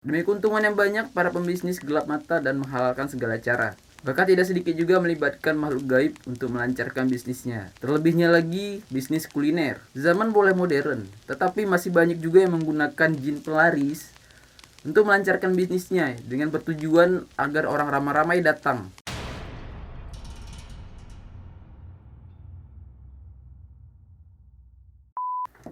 Demi keuntungan yang banyak, para pembisnis gelap mata dan menghalalkan segala cara. Bahkan tidak sedikit juga melibatkan makhluk gaib untuk melancarkan bisnisnya. Terlebihnya lagi, bisnis kuliner. Zaman boleh modern, tetapi masih banyak juga yang menggunakan jin pelaris untuk melancarkan bisnisnya dengan bertujuan agar orang ramai-ramai datang.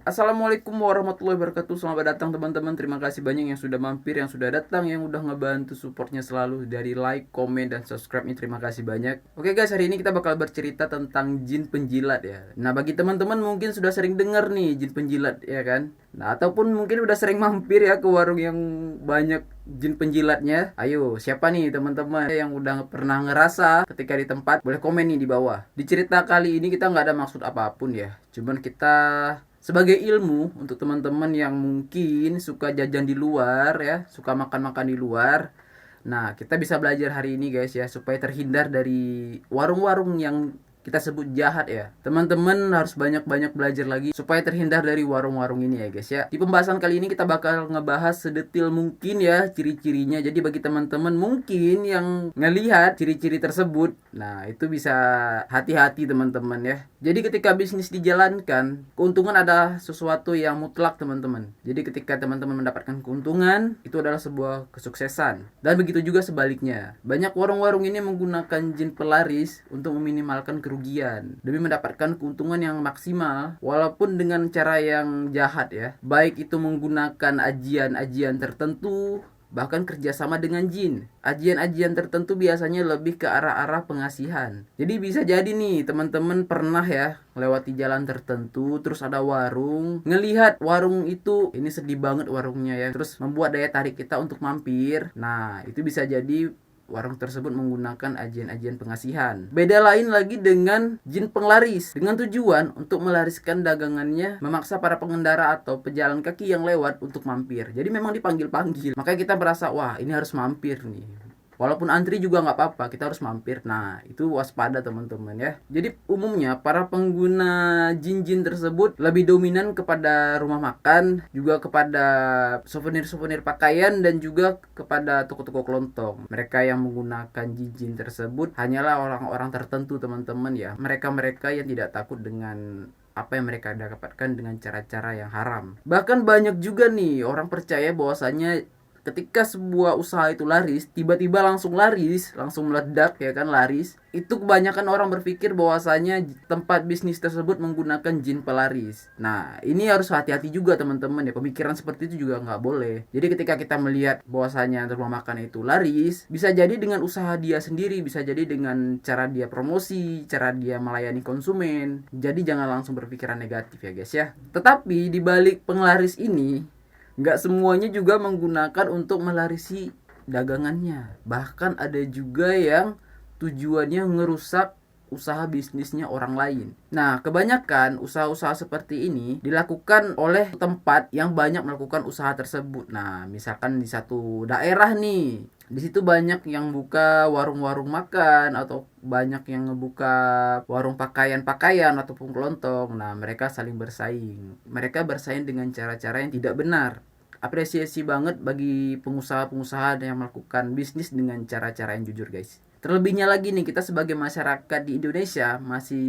Assalamualaikum warahmatullahi wabarakatuh. Selamat datang teman-teman. Terima kasih banyak yang sudah mampir, yang sudah datang, yang udah ngebantu supportnya selalu dari like, komen, dan subscribe-nya. Terima kasih banyak. Oke guys, hari ini kita bakal bercerita tentang jin penjilat ya. Nah, bagi teman-teman mungkin sudah sering dengar nih jin penjilat ya kan. Nah, ataupun mungkin udah sering mampir ya ke warung yang banyak jin penjilatnya. Ayo, siapa nih teman-teman yang udah pernah ngerasa ketika di tempat? Boleh komen nih di bawah. Di cerita kali ini kita nggak ada maksud apapun ya. Cuman kita sebagai ilmu untuk teman-teman yang mungkin suka jajan di luar ya, suka makan-makan di luar. Nah, kita bisa belajar hari ini guys ya, supaya terhindar dari warung-warung yang kita sebut jahat ya. Teman-teman harus banyak-banyak belajar lagi supaya terhindar dari warung-warung ini ya guys ya. Di pembahasan kali ini kita bakal ngebahas sedetil mungkin ya ciri-cirinya. Jadi bagi teman-teman mungkin yang ngelihat ciri-ciri tersebut, nah itu bisa hati-hati teman-teman ya. Jadi ketika bisnis dijalankan, keuntungan adalah sesuatu yang mutlak teman-teman. Jadi ketika teman-teman mendapatkan keuntungan, itu adalah sebuah kesuksesan. Dan begitu juga sebaliknya. Banyak warung-warung ini menggunakan jin pelaris untuk meminimalkan kerugian demi mendapatkan keuntungan yang maksimal walaupun dengan cara yang jahat ya. Baik itu menggunakan ajian-ajian tertentu, bahkan kerjasama dengan jin. Ajian-ajian tertentu biasanya lebih ke arah-arah pengasihan. Jadi bisa jadi nih teman-teman pernah ya lewati jalan tertentu, terus ada warung, ngelihat warung itu, ini sedih banget warungnya ya, terus membuat daya tarik kita untuk mampir. Nah, itu bisa jadi warung tersebut menggunakan ajian-ajian pengasihan. Beda lain lagi dengan jin penglaris, dengan tujuan untuk melariskan dagangannya, memaksa para pengendara atau pejalan kaki yang lewat untuk mampir. Jadi memang dipanggil-panggil. Makanya kita merasa, wah ini harus mampir nih. Walaupun antri juga nggak apa-apa, kita harus mampir. Nah, itu waspada teman-teman ya. Jadi umumnya para pengguna jin-jin tersebut lebih dominan kepada rumah makan, juga kepada souvenir-souvenir pakaian, dan juga kepada toko-toko kelontong. Mereka yang menggunakan jin-jin tersebut hanyalah orang-orang tertentu teman-teman ya. Mereka-mereka yang tidak takut dengan apa yang mereka dapatkan dengan cara-cara yang haram. Bahkan banyak juga nih orang percaya bahwasanya ketika sebuah usaha itu laris, tiba-tiba langsung laris, langsung meledak ya kan, laris. Itu kebanyakan orang berpikir bahwasanya tempat bisnis tersebut menggunakan jin pelaris. Nah, ini harus hati-hati juga teman-teman ya. Pemikiran seperti itu juga nggak boleh. Jadi ketika kita melihat bahwasanya rumah makan itu laris, bisa jadi dengan usaha dia sendiri, bisa jadi dengan cara dia promosi, cara dia melayani konsumen. Jadi jangan langsung berpikiran negatif ya guys ya. Tetapi di balik penglaris ini, nggak semuanya juga menggunakan untuk melarisi dagangannya. Bahkan ada juga yang tujuannya ngerusak usaha bisnisnya orang lain. Nah, kebanyakan usaha-usaha seperti ini dilakukan oleh tempat yang banyak melakukan usaha tersebut. Nah, misalkan di satu daerah nih, di situ banyak yang buka warung-warung makan atau banyak yang ngebuka warung pakaian-pakaian ataupun kelontong. Nah, mereka saling bersaing. Mereka bersaing dengan cara-cara yang tidak benar. Apresiasi banget bagi pengusaha-pengusaha yang melakukan bisnis dengan cara-cara yang jujur guys. Terlebihnya lagi nih, kita sebagai masyarakat di Indonesia masih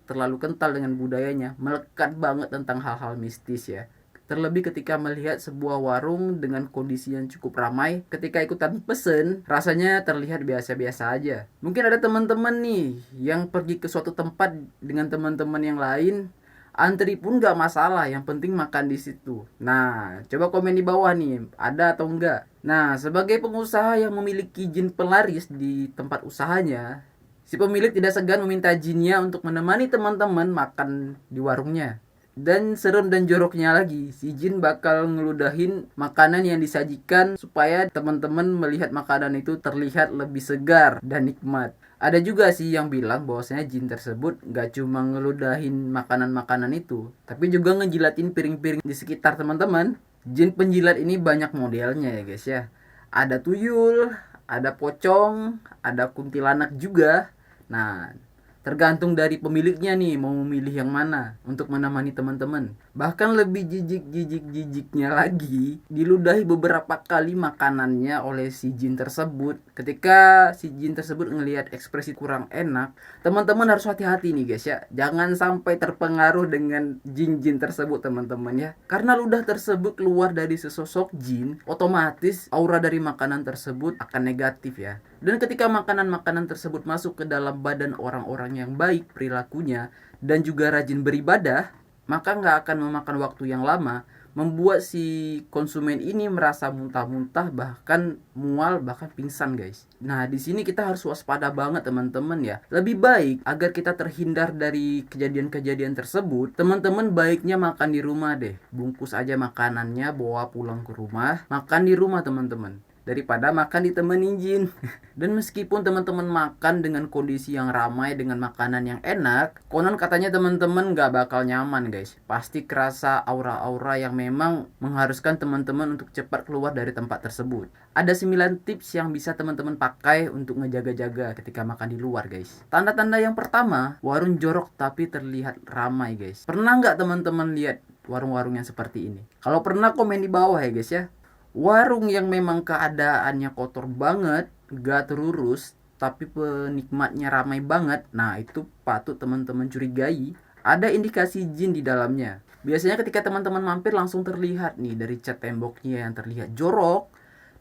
terlalu kental dengan budayanya, melekat banget tentang hal-hal mistis ya. Terlebih ketika melihat sebuah warung dengan kondisi yang cukup ramai, ketika ikutan pesen, rasanya terlihat biasa-biasa aja. Mungkin ada teman-teman nih yang pergi ke suatu tempat dengan teman-teman yang lain, antri pun gak masalah, yang penting makan di situ. Nah, coba komen di bawah nih, ada atau enggak. Nah, sebagai pengusaha yang memiliki jin pelaris di tempat usahanya, si pemilik tidak segan meminta jinnya untuk menemani teman-teman makan di warungnya. Dan serem dan joroknya lagi, si jin bakal ngeludahin makanan yang disajikan supaya teman-teman melihat makanan itu terlihat lebih segar dan nikmat. Ada juga sih yang bilang bahwasanya jin tersebut gak cuma ngeludahin makanan-makanan itu, tapi juga ngejilatin piring-piring di sekitar teman-teman. Jin penjilat ini banyak modelnya ya guys ya. Ada tuyul, ada pocong, ada kuntilanak juga. Nah, Tergantung dari pemiliknya nih mau memilih yang mana untuk menemani teman-teman. Bahkan lebih jijiknya lagi, diludahi beberapa kali makanannya oleh si jin tersebut. Ketika si jin tersebut ngelihat ekspresi kurang enak, teman-teman harus hati-hati nih guys ya. Jangan sampai terpengaruh dengan jin-jin tersebut teman-teman ya. Karena ludah tersebut keluar dari sesosok jin, otomatis aura dari makanan tersebut akan negatif ya. Dan ketika makanan-makanan tersebut masuk ke dalam badan orang-orang yang baik perilakunya dan juga rajin beribadah, maka nggak akan memakan waktu yang lama membuat si konsumen ini merasa muntah-muntah, bahkan mual, bahkan pingsan guys. Nah di sini kita harus waspada banget teman-teman ya. Lebih baik agar kita terhindar dari kejadian-kejadian tersebut, teman-teman baiknya makan di rumah deh. Bungkus aja makanannya, bawa pulang ke rumah, makan di rumah teman-teman, daripada makan ditemenin jin. Dan meskipun teman-teman makan dengan kondisi yang ramai dengan makanan yang enak, konon katanya teman-teman gak bakal nyaman guys. Pasti kerasa aura-aura yang memang mengharuskan teman-teman untuk cepat keluar dari tempat tersebut. Ada 9 tips yang bisa teman-teman pakai untuk ngejaga-jaga ketika makan di luar guys. Tanda-tanda yang pertama, warung jorok tapi terlihat ramai guys. Pernah gak teman-teman lihat warung-warung yang seperti ini? Kalau pernah komen di bawah ya guys ya. Warung yang memang keadaannya kotor banget, gak terurus, tapi penikmatnya ramai banget, nah itu patut teman-teman curigai. Ada indikasi jin di dalamnya. Biasanya ketika teman-teman mampir langsung terlihat nih dari cat temboknya yang terlihat jorok,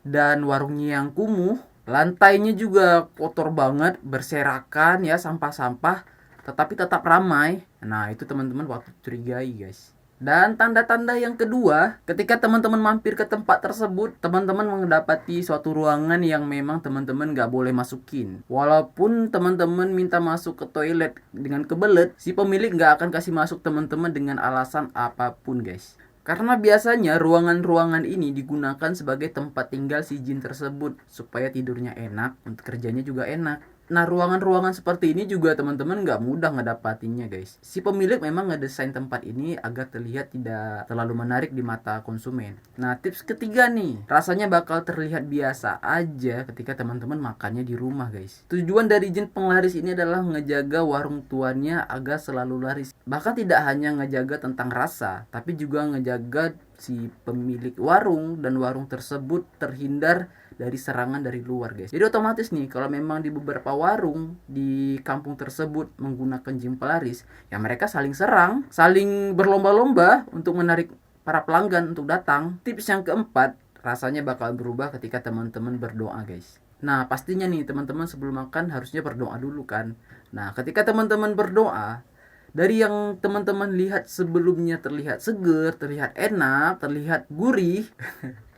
dan warungnya yang kumuh, lantainya juga kotor banget, berserakan ya, sampah-sampah, tetapi tetap ramai. Nah itu teman-teman patut curigai guys. Dan tanda-tanda yang kedua, ketika teman-teman mampir ke tempat tersebut, teman-teman mendapati suatu ruangan yang memang teman-teman gak boleh masukin. Walaupun teman-teman minta masuk ke toilet dengan kebelet, si pemilik gak akan kasih masuk teman-teman dengan alasan apapun guys. Karena biasanya ruangan-ruangan ini digunakan sebagai tempat tinggal si jin tersebut, supaya tidurnya enak, untuk kerjanya juga enak. Nah ruangan-ruangan seperti ini juga teman-teman gak mudah ngedapatinnya guys. Si pemilik memang ngedesain tempat ini agar terlihat tidak terlalu menarik di mata konsumen. Nah tips ketiga nih, rasanya bakal terlihat biasa aja ketika teman-teman makannya di rumah guys. Tujuan dari jin penglaris ini adalah ngejaga warung tuannya agar selalu laris. Bahkan tidak hanya ngejaga tentang rasa, tapi juga ngejaga si pemilik warung dan warung tersebut terhindar dari serangan dari luar guys. Jadi otomatis nih kalau memang di beberapa warung di kampung tersebut menggunakan jin pelaris, ya mereka saling serang, saling berlomba-lomba untuk menarik para pelanggan untuk datang. Tips yang keempat, rasanya bakal berubah ketika teman-teman berdoa guys. Nah pastinya nih teman-teman sebelum makan harusnya berdoa dulu kan. Nah ketika teman-teman berdoa, dari yang teman-teman lihat sebelumnya terlihat seger, terlihat enak, terlihat gurih,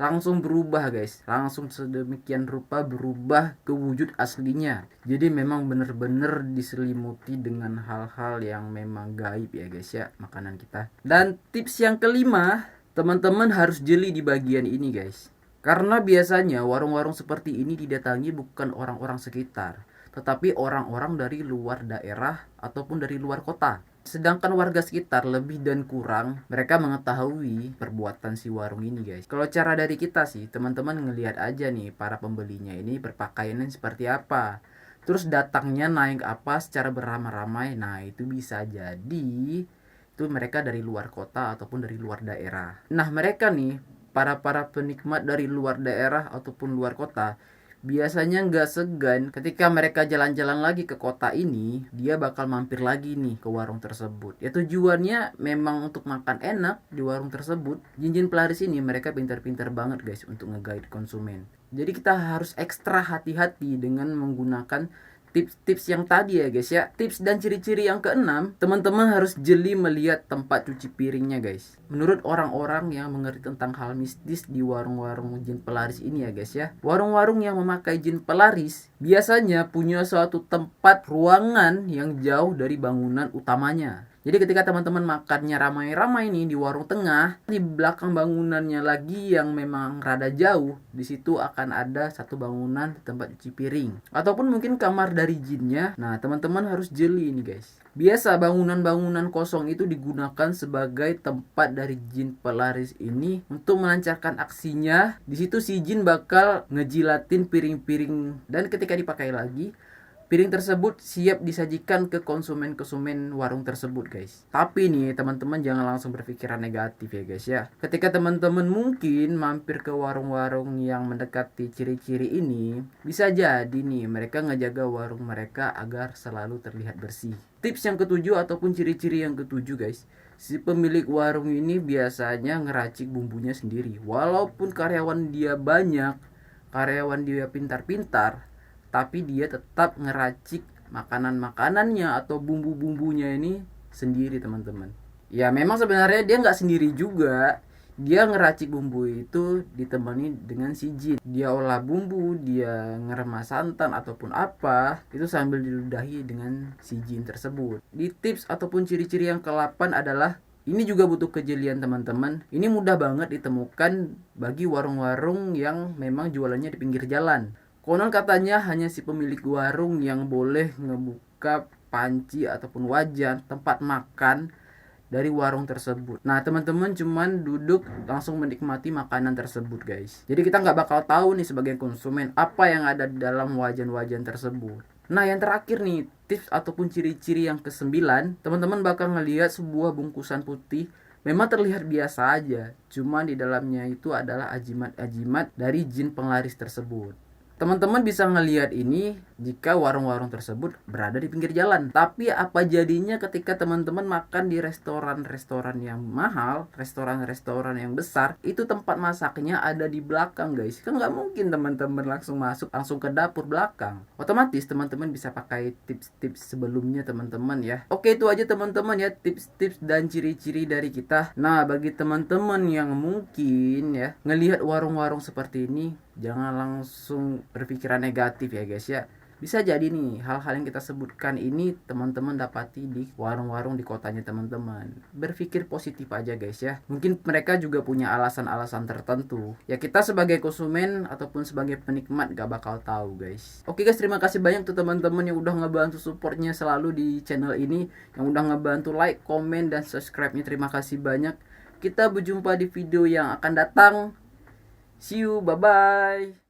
langsung berubah guys. Langsung sedemikian rupa berubah ke wujud aslinya. Jadi memang benar-benar diselimuti dengan hal-hal yang memang gaib ya guys ya, makanan kita. Dan tips yang kelima, teman-teman harus jeli di bagian ini guys. Karena biasanya warung-warung seperti ini didatangi bukan orang-orang sekitar, tetapi orang-orang dari luar daerah ataupun dari luar kota. Sedangkan warga sekitar lebih dan kurang mereka mengetahui perbuatan si warung ini guys. Kalau cara dari kita sih, teman-teman ngelihat aja nih para pembelinya ini berpakaiannya seperti apa, terus datangnya naik apa secara beramai-ramai. Nah itu bisa jadi itu mereka dari luar kota ataupun dari luar daerah. Nah mereka nih para penikmat dari luar daerah ataupun luar kota biasanya nggak segan ketika mereka jalan-jalan lagi ke kota ini, dia bakal mampir lagi nih ke warung tersebut. Ya tujuannya memang untuk makan enak di warung tersebut. Jin-jin pelaris ini mereka pintar-pintar banget guys untuk nge-guide konsumen. Jadi kita harus ekstra hati-hati dengan menggunakan tips-tips yang tadi ya guys ya. Tips dan ciri-ciri yang keenam, teman-teman harus jeli melihat tempat cuci piringnya guys. Menurut orang-orang yang mengerti tentang hal mistis di warung-warung jin pelaris ini ya guys ya, warung-warung yang memakai jin pelaris biasanya punya suatu tempat ruangan yang jauh dari bangunan utamanya. Jadi ketika teman-teman makannya ramai-ramai nih di warung tengah, di belakang bangunannya lagi yang memang rada jauh, di situ akan ada satu bangunan tempat cuci piring ataupun mungkin kamar dari jinnya. Nah, teman-teman harus jeli nih guys. Biasa bangunan-bangunan kosong itu digunakan sebagai tempat dari jin pelaris ini untuk melancarkan aksinya. Di situ si jin bakal ngejilatin piring-piring dan ketika dipakai lagi, piring tersebut siap disajikan ke konsumen-konsumen warung tersebut guys. Tapi nih teman-teman jangan langsung berpikiran negatif ya guys ya. Ketika teman-teman mungkin mampir ke warung-warung yang mendekati ciri-ciri ini, bisa jadi nih mereka ngejaga warung mereka agar selalu terlihat bersih. Tips yang ketujuh ataupun ciri-ciri yang ketujuh guys, si pemilik warung ini biasanya ngeracik bumbunya sendiri. Walaupun karyawan dia banyak, karyawan dia pintar-pintar, tapi dia tetap ngeracik makanan-makanannya atau bumbu-bumbunya ini sendiri teman-teman. Ya memang sebenarnya dia nggak sendiri juga. Dia ngeracik bumbu itu ditemani dengan si jin. Dia olah bumbu, dia ngeremas santan ataupun apa, itu sambil diludahi dengan si jin tersebut. Di tips ataupun ciri-ciri yang ke-8 adalah, ini juga butuh kejelian teman-teman. Ini mudah banget ditemukan bagi warung-warung yang memang jualannya di pinggir jalan. Konon katanya hanya si pemilik warung yang boleh ngebuka panci ataupun wajan tempat makan dari warung tersebut. Nah teman-teman cuman duduk langsung menikmati makanan tersebut guys. Jadi kita nggak bakal tahu nih sebagai konsumen apa yang ada di dalam wajan-wajan tersebut. Nah yang terakhir nih, tips ataupun ciri-ciri yang ke-9, teman-teman bakal ngelihat sebuah bungkusan putih. Memang terlihat biasa aja, cuman di dalamnya itu adalah ajimat-ajimat dari jin penglaris tersebut. Teman-teman bisa ngelihat ini jika warung-warung tersebut berada di pinggir jalan. Tapi apa jadinya ketika teman-teman makan di restoran-restoran yang mahal, restoran-restoran yang besar, itu tempat masaknya ada di belakang guys. Kan nggak mungkin teman-teman langsung masuk, langsung ke dapur belakang. Otomatis teman-teman bisa pakai tips-tips sebelumnya teman-teman ya. Oke itu aja teman-teman ya, tips-tips dan ciri-ciri dari kita. Nah bagi teman-teman yang mungkin ya ngelihat warung-warung seperti ini, jangan langsung berpikiran negatif ya guys ya. Bisa jadi nih hal-hal yang kita sebutkan ini teman-teman dapati di warung-warung di kotanya teman-teman. Berpikir positif aja guys ya. Mungkin mereka juga punya alasan-alasan tertentu. Ya kita sebagai konsumen ataupun sebagai penikmat gak bakal tahu guys. Oke guys, terima kasih banyak tuh teman-teman yang udah ngebantu supportnya selalu di channel ini. Yang udah ngebantu like, komen, dan subscribe-nya. Terima kasih banyak. Kita berjumpa di video yang akan datang. See you, bye-bye.